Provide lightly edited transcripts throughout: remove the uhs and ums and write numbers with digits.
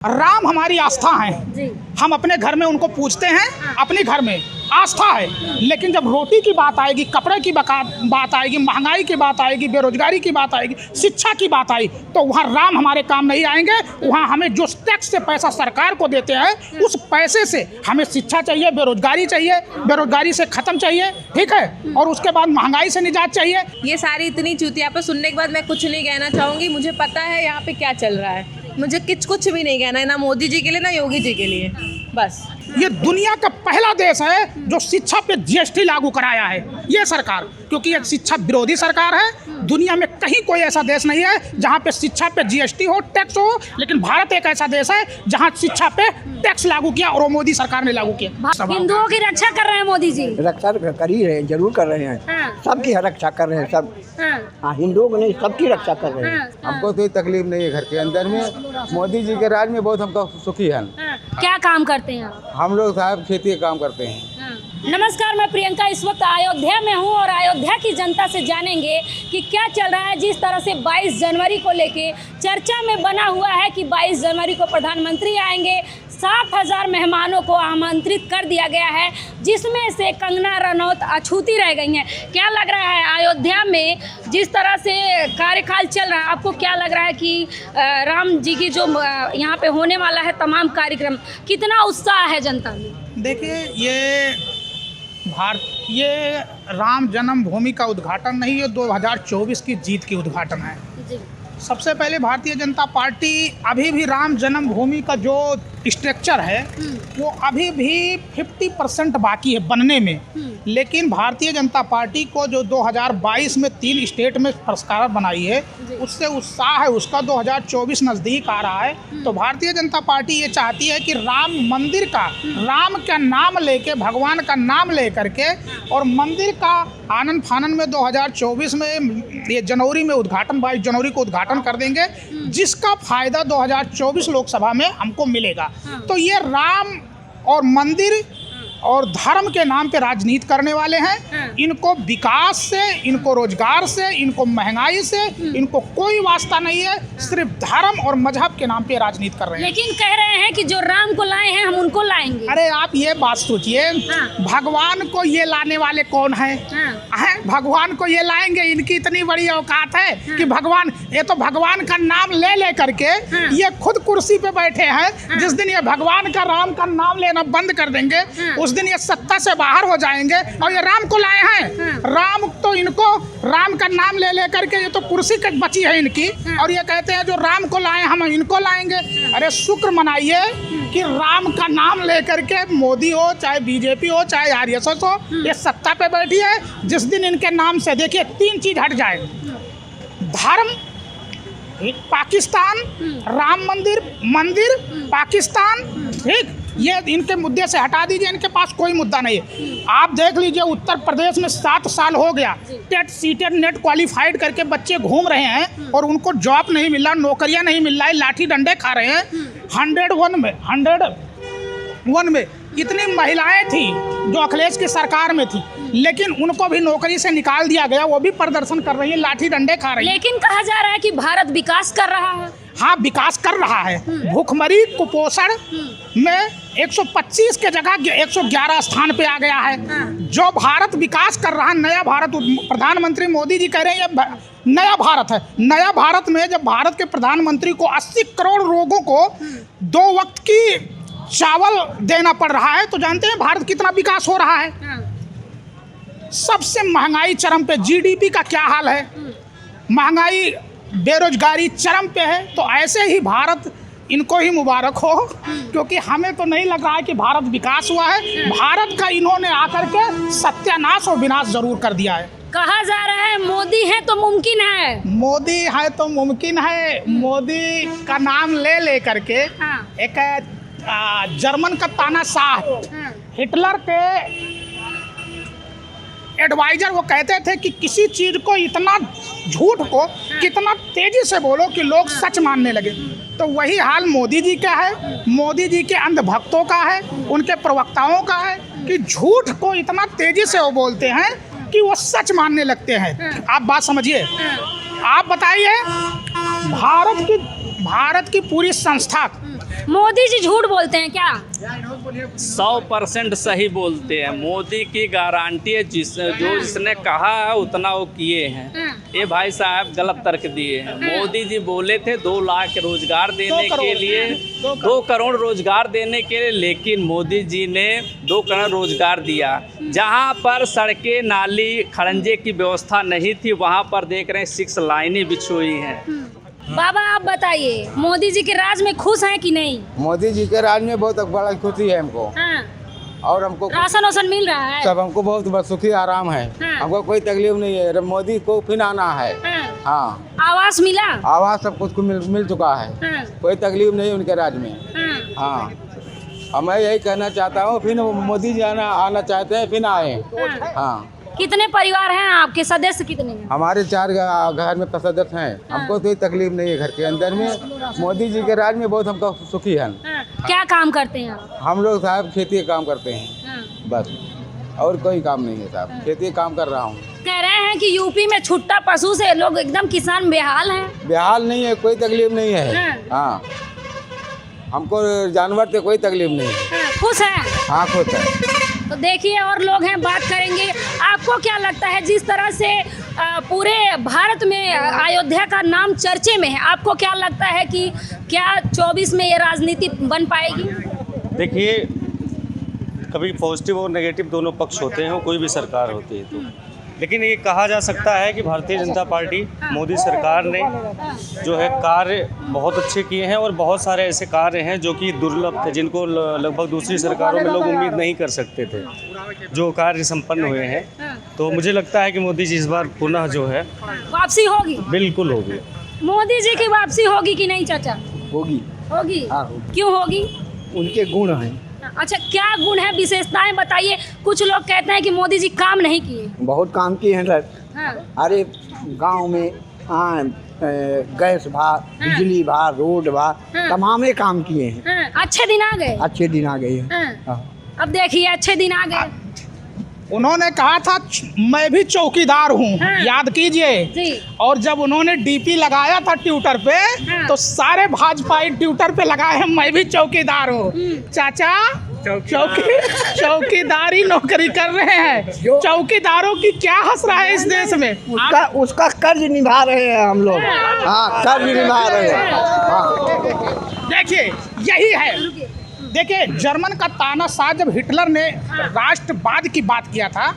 राम हमारी आस्था है। हम अपने घर में उनको पूजते हैं, अपने घर में आस्था है। लेकिन जब रोटी की बात आएगी, कपड़े की बात आएगी, महंगाई की बात आएगी, बेरोजगारी की बात आएगी, शिक्षा की बात आई, तो वहाँ राम हमारे काम नहीं आएंगे। वहाँ हमें जो टैक्स से पैसा सरकार को देते हैं, उस पैसे से हमें शिक्षा चाहिए, बेरोजगारी चाहिए, बेरोजगारी से ख़त्म चाहिए, ठीक है, और उसके बाद महंगाई से निजात चाहिए। ये सारी इतनी चूतिया पर सुनने के बाद मैं कुछ नहीं कहना चाहूँगी। मुझे पता है यहाँ पे क्या चल रहा है। मुझे कुछ भी नहीं कहना है, ना मोदी जी के लिए ना योगी जी के लिए। बस ये दुनिया का पहला देश है जो शिक्षा पे जीएसटी लागू कराया है, ये सरकार, क्योंकि ये शिक्षा विरोधी सरकार है। दुनिया में कहीं कोई ऐसा देश नहीं है जहाँ पे शिक्षा पे जीएसटी हो, टैक्स हो, लेकिन भारत एक ऐसा देश है जहाँ शिक्षा पे टैक्स लागू किया और वो मोदी सरकार ने लागू किया। हिंदुओं की रक्षा कर रहे हैं मोदी जी। रक्षा कर ही रहे हैं, जरूर कर रहे हैं। सबकी रक्षा कर रहे हैं, सब हाँ, हिंदुओं को नहीं, सबकी रक्षा कर रहे हैं। हमको कोई तकलीफ नहीं है घर के अंदर में। मोदी जी के राज में बहुत हमको सुखी है। क्या काम करते हैं आप? हम लोग साहब खेती का काम करते हैं। नमस्कार, मैं प्रियंका इस वक्त अयोध्या में हूँ और अयोध्या की जनता से जानेंगे कि क्या चल रहा है। जिस तरह से 22 जनवरी को लेके चर्चा में बना हुआ है कि 22 जनवरी को प्रधानमंत्री आएंगे, 7,000 मेहमानों को आमंत्रित कर दिया गया है, जिसमें से कंगना रनौत अछूती रह गई हैं। क्या लग रहा है अयोध्या में जिस तरह से कार्यकाल चल रहा है, आपको क्या लग रहा है कि राम जी की जो यहाँ पे होने वाला है तमाम कार्यक्रम, कितना उत्साह है जनता में? देखिए, ये राम जन्मभूमि का उद्घाटन नहीं, ये 2024 की जीत की उद्घाटन है। सबसे पहले भारतीय जनता पार्टी अभी भी राम जन्मभूमि का जो स्ट्रक्चर है वो अभी भी 50% बाकी है बनने में। लेकिन भारतीय जनता पार्टी को जो 2022 में 3 स्टेट में सरकार बनाई है, उससे उत्साह है उसका। 2024 नज़दीक आ रहा है, तो भारतीय जनता पार्टी ये चाहती है कि राम मंदिर का, राम का नाम लेके, भगवान का नाम ले करके, और मंदिर का आनंद फानन में 2024 में ये जनवरी में उद्घाटन, 22 जनवरी को उद्घाटन कर देंगे, जिसका फायदा 2024 लोकसभा में हमको मिलेगा। तो ये राम और मंदिर और धर्म के नाम पे राजनीति करने वाले हैं। इनको विकास से, इनको रोजगार से, इनको महंगाई से, इनको कोई वास्ता नहीं है। सिर्फ धर्म और मजहब के नाम पे राजनीति कर रहे हैं। लेकिन कह रहे हैं कि जो राम को लाए हैं हम उनको लाएंगे। अरे आप ये बात सोचिए, भगवान को ये लाने वाले कौन है? भगवान को ये लाएंगे, इनकी इतनी बड़ी औकात है कि भगवान, ये तो भगवान का नाम ले ले करके ये खुद कुर्सी पे बैठे हैं। जिस दिन ये भगवान का, राम का नाम लेना बंद कर देंगे, उस दिन ये सत्ता से बाहर हो जाएंगे। और ये राम को लाए हैं, राम तो इनको, राम का नाम ले ले करके ये तो कुर्सी तक बची है इनकी, और ये कहते हैं जो राम को लाए हम इनको लाएंगे। अरे शुक्र मनाइए कि राम का नाम ले करके मोदी हो, चाहे बीजेपी हो, चाहे आरएसएस हो, ये सत्ता पे बैठी है। जिस दिन इनके नाम से, देखिए, 3 चीज हट जाए, धर्म पाकिस्तान, राम मंदिर पाकिस्तान, ठीक, ये इनके मुद्दे से हटा दीजिए। इनके पास कोई मुद्दा नहीं है। आप देख लीजिए, उत्तर प्रदेश में 7 साल हो गया टेट सीटेट नेट क्वालिफाइड करके बच्चे घूम रहे हैं और उनको जॉब नहीं मिल रहा, नौकरियां नहीं मिल रहा है, लाठी डंडे खा रहे हैं। 101 में इतनी महिलाएं थी जो अखिलेश की सरकार में थी, लेकिन उनको भी नौकरी से निकाल दिया गया। वो भी प्रदर्शन कर रही है, लाठी डंडे खा रही है। लेकिन कहा जा रहा है कि भारत विकास कर रहा है। हाँ, विकास कर रहा है। भूखमरी, कुपोषण में 125 के जगह 111 स्थान पे आ गया है। जो भारत विकास कर रहा है, नया भारत, प्रधानमंत्री मोदी जी कह रहे हैं ये नया भारत है। नया भारत में जब भारत के प्रधानमंत्री को 80 करोड़ लोगों को 2 वक्त की चावल देना पड़ रहा है, तो जानते हैं भारत कितना विकास हो रहा है। सबसे महंगाई चरम पे, जीडीपी का क्या हाल है, महंगाई, बेरोजगारी चरम पे है। तो ऐसे ही भारत, इनको ही मुबारक हो, क्योंकि हमें तो नहीं लग रहा है कि भारत विकास हुआ है। भारत का इन्होंने आकर के सत्यानाश और विनाश जरूर कर दिया है। कहा जा रहा है मोदी है तो मुमकिन है, मोदी है तो मुमकिन है। मोदी का नाम ले ले करके एक जर्मन का तानाशाह, हिटलर के एडवाइजर, वो कहते थे कि किसी चीज़ को, इतना झूठ को कितना तेज़ी से बोलो कि लोग सच मानने लगे। तो वही हाल मोदी जी का है, मोदी जी के अंधभक्तों का है, उनके प्रवक्ताओं का है कि झूठ को इतना तेज़ी से वो बोलते हैं कि वो सच मानने लगते हैं। आप बात समझिए। आप बताइए, भारत की पूरी संस्था मोदी जी झूठ बोलते हैं क्या? 100% सही बोलते हैं। मोदी की गारंटी है, जिसने कहा है उतना वो किए हैं। ये भाई साहब गलत तर्क दिए हैं। मोदी जी बोले थे 2 लाख रोजगार देने के लिए, 2 करोड़ रोजगार देने के लिए, लेकिन मोदी जी ने 2 करोड़ रोजगार दिया। जहाँ पर सड़कें, नाली, खड़ंजे की व्यवस्था नहीं थी, वहाँ पर देख रहे हैं 6 लाइनें बिछी हुई हैं। बाबा आप बताइए, मोदी जी के राज में खुश हैं कि नहीं? मोदी जी के राज में बहुत बड़ा खुशी है हमको। हाँ। और हमको राशन वासन मिल रहा है? सब हमको बहुत सुखी आराम है। हाँ। हमको कोई तकलीफ नहीं है। मोदी को फिर आना है। हाँ। हाँ, आवास मिला? आवास सब कुछ को मिल चुका है। हाँ। कोई तकलीफ नहीं उनके राज में। हाँ। हाँ, और मैं यही कहना चाहता हूँ, फिर मोदी जी आना चाहते हैं, फिर आए। हाँ। कितने परिवार हैं आपके, सदस्य कितने हैं? हमारे 4 घर में सदस्य हैं। हमको कोई तकलीफ नहीं है घर के अंदर में। मोदी जी के राज में बहुत हमको सुखी है। क्या काम करते हैं आप? हम लोग साहब खेती का काम करते हैं, बस, और कोई काम नहीं है साहब। खेती का काम कर रहा हूँ। कह रहे हैं कि यूपी में छुट्टा पशु से लोग एकदम किसान बेहाल हैं। बेहाल नहीं है, कोई तकलीफ नहीं है। हाँ, हमको जानवर से कोई तकलीफ नहीं है। खुश है? हाँ, खुश है। तो देखिए और लोग हैं, बात करेंगे। आपको क्या लगता है, जिस तरह से पूरे भारत में अयोध्या का नाम चर्चे में है, आपको क्या लगता है कि क्या 24 में ये राजनीति बन पाएगी? देखिए, कभी पॉजिटिव और नेगेटिव दोनों पक्ष होते हैं, कोई भी सरकार होती है तो, लेकिन ये कहा जा सकता है कि भारतीय जनता पार्टी, मोदी सरकार ने जो है कार्य बहुत अच्छे किए हैं, और बहुत सारे ऐसे कार्य हैं जो कि दुर्लभ थे, जिनको लगभग दूसरी सरकारों में लोग उम्मीद नहीं कर सकते थे, जो कार्य संपन्न हुए हैं। तो मुझे लगता है कि मोदी जी इस बार पुनः जो है वापसी होगी? बिल्कुल होगी। मोदी जी की वापसी होगी कि नहीं चाचा? होगी। होगी? हाँ, होगी। क्यों होगी? उनके गुण हैं। अच्छा, क्या गुण है, विशेषताएं बताइए। कुछ लोग कहते हैं कि मोदी जी काम नहीं किए। बहुत काम किए हैं सर। हाँ। अरे गांव में गैस भा, बिजली भा, रोड भा, तमाम काम किए हैं। हाँ। अच्छे दिन आ गए? अच्छे दिन आ गए हैं। हाँ। हाँ। अब देखिए अच्छे दिन आ गए। उन्होंने कहा था मैं भी चौकीदार हूँ, हाँ। याद कीजिए। जी। और जब उन्होंने डीपी लगाया था ट्विटर पे, हाँ। तो सारे भाजपाई ट्विटर पे लगाए हैं मैं भी चौकीदार हूँ। चाचा चौकीदारी नौकरी कर रहे हैं। चौकीदारों की क्या हंस रहा है इस देश में? उसका कर्ज निभा रहे हैं हम लोग। हाँ, कर्ज निभा रहे हैं। हाँ। देखिए यही है। देखिए जर्मन का तानाशाह जब हिटलर ने राष्ट्रवाद की बात किया था,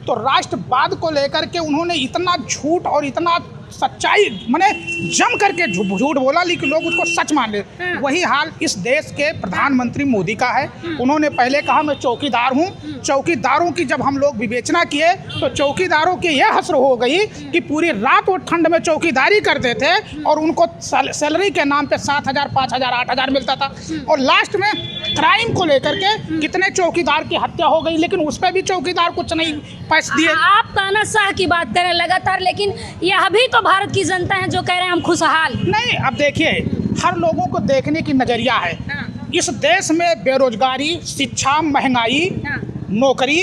तो राष्ट्रवाद को लेकर के उन्होंने इतना झूठ और इतना सच्चाई माने जम करके झूठ बोला, लेकिन लोग उसको सच मान ले। वही हाल इस देश के प्रधानमंत्री मोदी का है। उन्होंने पहले कहा मैं चौकीदार हूँ। चौकीदारों की जब हम लोग विवेचना किए तो चौकीदारों की यह हसर हो गई कि पूरी रात वो ठंड में चौकीदारी करते थे और उनको सैलरी के नाम पे 7,000, 5,000, 8,000 मिलता था। और लास्ट में क्राइम को लेकर के कितने चौकीदार की हत्या हो गई, लेकिन उस पर भी चौकीदार कुछ नहीं पैसे दिए। आप तानाशाह की बात करें लगातार, लेकिन यह भी तो भारत की जनता है जो कह रहे हैं हम खुशहाल नहीं। अब देखिए हर लोगों को देखने की नजरिया है। इस देश में बेरोजगारी, शिक्षा, महंगाई, नौकरी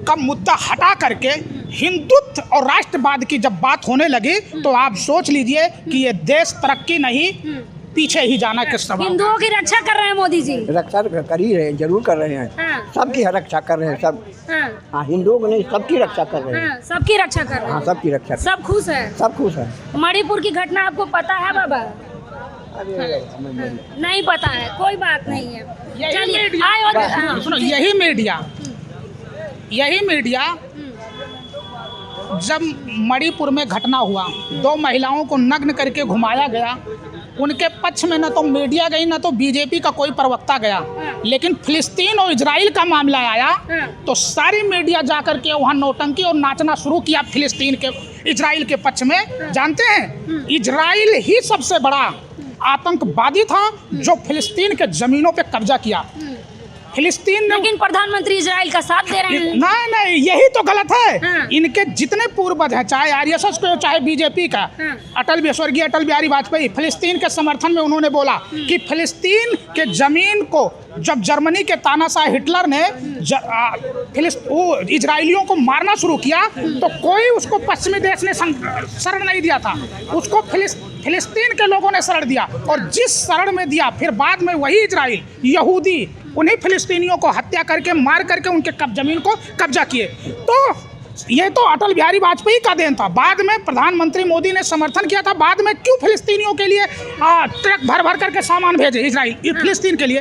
का मुद्दा हटा करके हिंदुत्व और राष्ट्रवाद की जब बात होने लगी तो आप सोच लीजिए कि ये देश तरक्की नहीं पीछे ही जाना किस सवाल। हिंदुओं की रक्षा कर रहे हैं मोदी जी। रक्षा कर ही रहे हैं, जरूर कर रहे हैं। हाँ। सबकी रक्षा कर रहे हैं सब। हाँ। हाँ, हिंदुओं को नहीं, सबकी रक्षा कर रहे हैं। हाँ, सबकी रक्षा कर रहे हाँ, हैं। सबकी रक्षा। सब खुश है? सब खुश है। मणिपुर की घटना आपको पता है बाबा? नहीं पता है, कोई बात नहीं है। चलिए सुनो, यही मीडिया जब मणिपुर में घटना हुआ, 2 महिलाओं को नग्न करके घुमाया गया, उनके पक्ष में न तो मीडिया गई न तो बीजेपी का कोई प्रवक्ता गया। लेकिन फिलिस्तीन और इजराइल का मामला आया तो सारी मीडिया जाकर के वहाँ नौटंकी और नाचना शुरू किया फिलिस्तीन के, इजराइल के पक्ष में। जानते हैं इजराइल ही सबसे बड़ा आतंकवादी था जो फिलिस्तीन के ज़मीनों पे कब्जा किया। फिलिस्तीन ने लेकिन प्रधानमंत्री इजराइल का साथ दे रहे हैं। नहीं नहीं, यही तो गलत है। हाँ। इनके जितने पूर्वज हैं, चाहे आरएसएस को चाहे बीजेपी का, स्वर्गीय अटल बिहारी वाजपेयी फिलिस्तीन के समर्थन में उन्होंने बोला कि फिलिस्तीन के जमीन को जब जर्मनी के तानाशाह हिटलर ने इजरायलियों को मारना शुरू किया तो कोई उसको पश्चिमी देश ने शरण नहीं दिया था, उसको फिलिस्तीन के लोगों ने शरण दिया। और जिस शरण में दिया, फिर बाद में वही इजराइल यहूदी उन्हीं फिलिस्तीनियों को हत्या करके मार करके उनके जमीन को कब्जा किए। तो ये तो अटल बिहारी वाजपेयी का देन था। बाद में प्रधानमंत्री मोदी ने समर्थन किया था। बाद में क्यों फिलिस्तीनियों के लिए ट्रक भर भर करके सामान भेजे इजराइल फिलिस्तीन के लिए?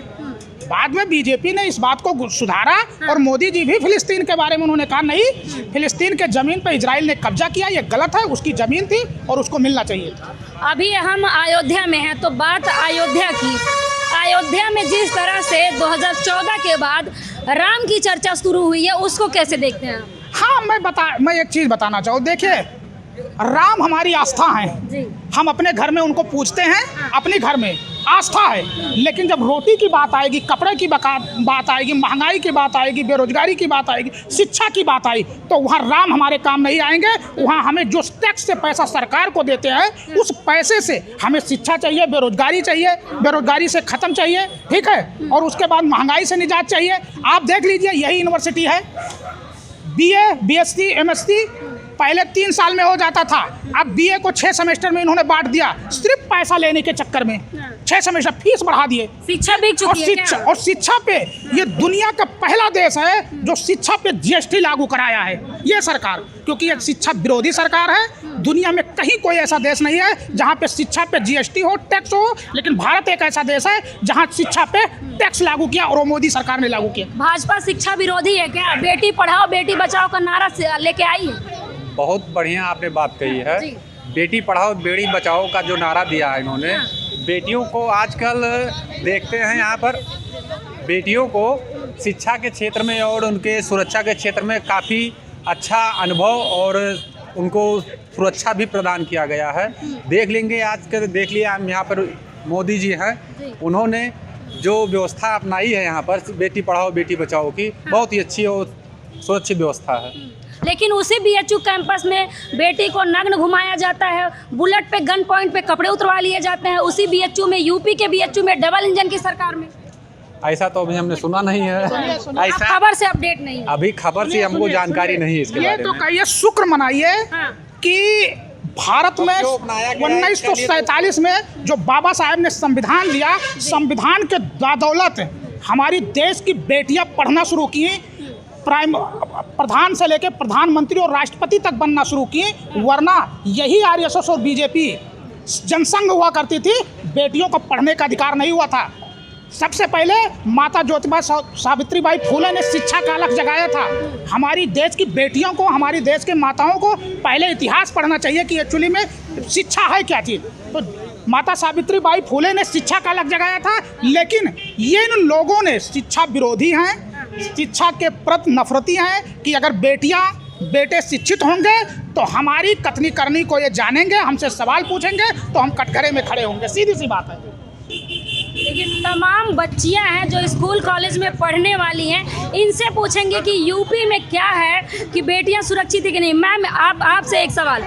बाद में बीजेपी ने इस बात को सुधारा और मोदी जी भी फिलिस्तीन के बारे में उन्होंने कहा नहीं, फिलिस्तीन के ज़मीन पर इजराइल ने कब्जा किया, ये गलत है, उसकी ज़मीन थी और उसको मिलना चाहिए था। अभी हम अयोध्या में हैं तो बात अयोध्या की। अयोध्या में जिस तरह से 2014 के बाद राम की चर्चा शुरू हुई है, उसको कैसे देखते हैं आप? हाँ, मैं एक चीज़ बताना चाहूँ। देखिए, राम हमारी आस्था है जी। हम अपने घर में उनको पूजते हैं, अपने घर में आस्था है। लेकिन जब रोटी की बात आएगी, कपड़े की बात आएगी, महंगाई की बात आएगी, बेरोजगारी की बात आएगी, शिक्षा की बात आई, तो वहाँ राम हमारे काम नहीं आएंगे। वहाँ हमें जो टैक्स से पैसा सरकार को देते हैं, उस पैसे से हमें शिक्षा चाहिए, बेरोजगारी चाहिए, बेरोजगारी से ख़त्म चाहिए, ठीक है, और उसके बाद महंगाई से निजात चाहिए। आप देख लीजिए, यही यूनिवर्सिटी है, BA, BSc, MSc पहले 3 साल में हो जाता था, अब BA को 6 सेमेस्टर में इन्होंने बांट दिया, सिर्फ पैसा लेने के चक्कर में 6 सेमेस्टर फीस बढ़ा दिए। शिक्षा बिक चुकी है क्या? और शिक्षा पे ये दुनिया का पहला देश है जो शिक्षा पे GST लागू कराया है, ये सरकार, क्योंकि ये शिक्षा विरोधी सरकार है। दुनिया में कहीं कोई ऐसा देश नहीं है जहाँ पे शिक्षा पे GST हो, टैक्स हो, लेकिन भारत एक ऐसा देश है जहाँ शिक्षा पे टैक्स लागू किया और वो मोदी सरकार ने लागू किया। भाजपा शिक्षा विरोधी है क्या? बेटी पढ़ाओ बेटी बचाओ का नारा लेके आई है। बहुत बढ़िया आपने बात कही है। बेटी पढ़ाओ बेटी बचाओ का जो नारा दिया है इन्होंने, बेटियों को आजकल देखते हैं यहाँ पर बेटियों को शिक्षा के क्षेत्र में और उनके सुरक्षा के क्षेत्र में काफ़ी अच्छा अनुभव और उनको सुरक्षा भी प्रदान किया गया है। देख लेंगे आजकल, देख लिया हम यहाँ पर मोदी जी हैं, उन्होंने जो व्यवस्था अपनाई है यहाँ पर बेटी पढ़ाओ बेटी बचाओ की, बहुत ही अच्छी और सुरक्षित व्यवस्था है। लेकिन उसी BHU कैंपस में बेटी को नग्न घुमाया जाता है, बुलेट पे गन पॉइंट पे कपड़े उतरवा लिए जाते हैं। उसी BHU में, यूपी के BHU में, डबल इंजन की सरकार में। ऐसा तो अभी हमने सुना नहीं है, ऐसा खबर से अपडेट नहीं है। अभी खबर से हमको जानकारी नहीं है इसके बारे में। ये तो कहिए, शुक्र मनाइए कि भारत में 1947 में जो बाबा साहेब ने संविधान दिया, संविधान के बदौलत हमारी देश की बेटियां पढ़ना शुरू की, प्रधान से लेकर प्रधानमंत्री और राष्ट्रपति तक बनना शुरू की। वरना यही आरएसएस और बीजेपी जनसंघ हुआ करती थी, बेटियों को पढ़ने का अधिकार नहीं हुआ था। सबसे पहले माता ज्योतिबा सावित्रीबाई फुले ने शिक्षा का अलख जगाया था। हमारी देश की बेटियों को, हमारी देश के माताओं को पहले इतिहास पढ़ना चाहिए कि एक्चुअली में शिक्षा है क्या चीज़। तो माता सावित्रीबाई फुले ने शिक्षा का अलख जगाया था। लेकिन ये इन लोगों ने शिक्षा विरोधी हैं, शिक्षा के प्रति नफरती हैं कि अगर बेटे शिक्षित होंगे तो हमारी कथनी करनी को ये जानेंगे, हमसे सवाल पूछेंगे तो हम कटघरे में खड़े होंगे, सीधी सी बात है। लेकिन तमाम बच्चियां हैं जो स्कूल कॉलेज में पढ़ने वाली हैं, इनसे पूछेंगे कि यूपी में क्या है कि बेटियां सुरक्षित है कि नहीं। मैम, आपसे एक सवाल,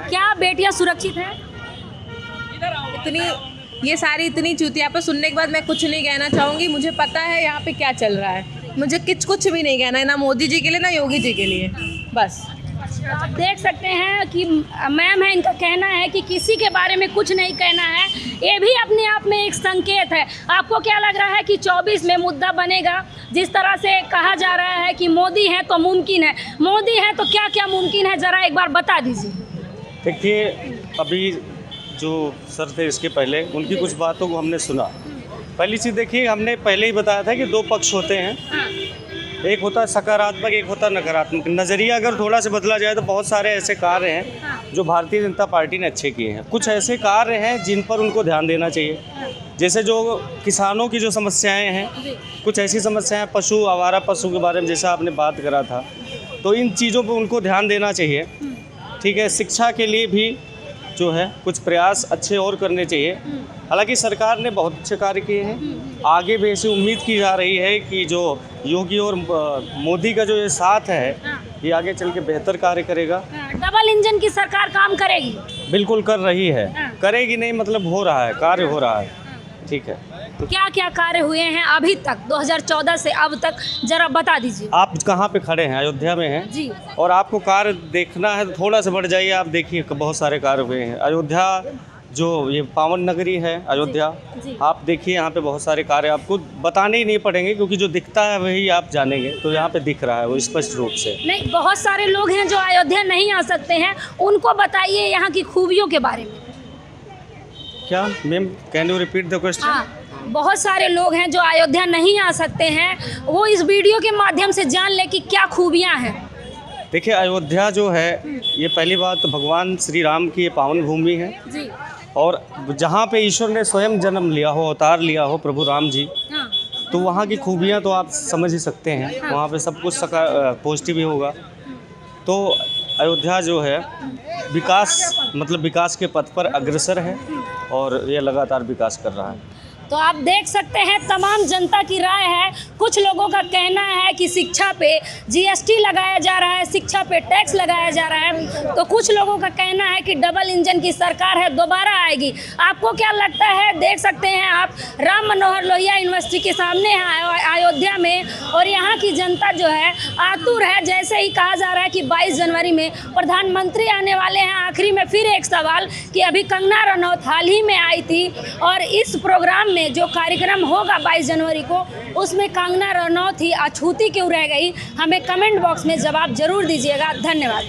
क्या बेटियां सुरक्षित हैं? ये सारी इतनी चूतिया पर सुनने के बाद मैं कुछ नहीं कहना चाहूँगी। मुझे पता है यहाँ पे क्या चल रहा है, मुझे कुछ भी नहीं कहना है, ना मोदी जी के लिए ना योगी जी के लिए, बस। आप देख सकते हैं कि मैम है, इनका कहना है कि किसी के बारे में कुछ नहीं कहना है। ये भी अपने आप में एक संकेत है। आपको क्या लग रहा है कि 24 में मुद्दा बनेगा? जिस तरह से कहा जा रहा है कि मोदी है तो मुमकिन है, मोदी है तो क्या क्या मुमकिन है, ज़रा एक बार बता दीजिए। देखिए, अभी जो सर थे इसके पहले, उनकी कुछ बातों को हमने सुना। पहली चीज़ देखिए, हमने पहले ही बताया था कि 2 पक्ष होते हैं, एक होता है सकारात्मक, एक होता है नकारात्मक। नज़रिया अगर थोड़ा सा बदला जाए तो बहुत सारे ऐसे कार्य हैं जो भारतीय जनता पार्टी ने अच्छे किए हैं। कुछ ऐसे कार्य हैं जिन पर उनको ध्यान देना चाहिए, जैसे जो किसानों की जो समस्याएं हैं, कुछ ऐसी समस्याएं, पशु, आवारा पशु के बारे में जैसा आपने बात करा था, तो इन चीज़ों पर उनको ध्यान देना चाहिए। ठीक है, शिक्षा के लिए भी जो है कुछ प्रयास अच्छे और करने चाहिए। हालांकि सरकार ने बहुत अच्छे कार्य किए हैं, आगे भी ऐसी उम्मीद की जा रही है कि जो योगी और मोदी का जो ये साथ है ये आगे चल के बेहतर कार्य करेगा। डबल इंजन की सरकार काम करेगी? बिल्कुल कर रही है, करेगी नहीं मतलब हो रहा है, कार्य हो रहा है। ठीक है, तो क्या क्या कार्य हुए हैं अभी तक 2014 से अब तक, जरा बता दीजिए। आप कहाँ पे खड़े हैं? अयोध्या में हैं जी। और आपको कार्य देखना है तो थोड़ा सा बढ़ जाइए, आप देखिए बहुत सारे कार्य हुए हैं। अयोध्या जो ये पावन नगरी है अयोध्या, जी। आप देखिए यहाँ पे बहुत सारे कार्य आपको बताने ही नहीं पड़ेंगे क्योंकि जो दिखता है वही आप जानेंगे। तो यहाँ पे दिख रहा है वो स्पष्ट रूप से। नहीं, बहुत सारे लोग हैं जो अयोध्या नहीं आ सकते हैं, उनको बताइए यहाँ की खूबियों के बारे में। क्या ma'am, can you repeat the question? हाँ, बहुत सारे लोग हैं जो अयोध्या नहीं आ सकते हैं, वो इस वीडियो के माध्यम से जान ले कि क्या खूबियाँ हैं। देखिए, अयोध्या जो है ये पहली बात तो भगवान श्री राम की ये पावन भूमि है जी। और जहाँ पे ईश्वर ने स्वयं जन्म लिया हो, अवतार लिया हो प्रभु राम जी, हाँ। तो वहाँ की खूबियाँ तो आप समझ ही सकते हैं। वहाँ पे सब कुछ पॉजिटिव ही होगा। तो अयोध्या जो है विकास के पथ पर अग्रसर है और ये लगातार विकास कर रहा है। तो आप देख सकते हैं तमाम जनता की राय है। कुछ लोगों का कहना है कि शिक्षा पे जीएसटी लगाया जा रहा है, शिक्षा पे टैक्स लगाया जा रहा है। तो कुछ लोगों का कहना है कि डबल इंजन की सरकार है, दोबारा आएगी। आपको क्या लगता है? देख सकते हैं आप राम मनोहर लोहिया यूनिवर्सिटी के सामने है अयोध्या में, और यहाँ की जनता जो है आतुर है। जैसे ही कहा जा रहा है कि 22 जनवरी में प्रधानमंत्री आने वाले हैं। आखिरी में फिर एक सवाल कि अभी कंगना रनौत हाल ही में आई थी और इस प्रोग्राम में जो कार्यक्रम होगा 22 जनवरी को, उसमें कंगना रनौत ही अछूती क्यों रह गई? हमें कमेंट बॉक्स में जवाब जरूर दीजिएगा। धन्यवाद।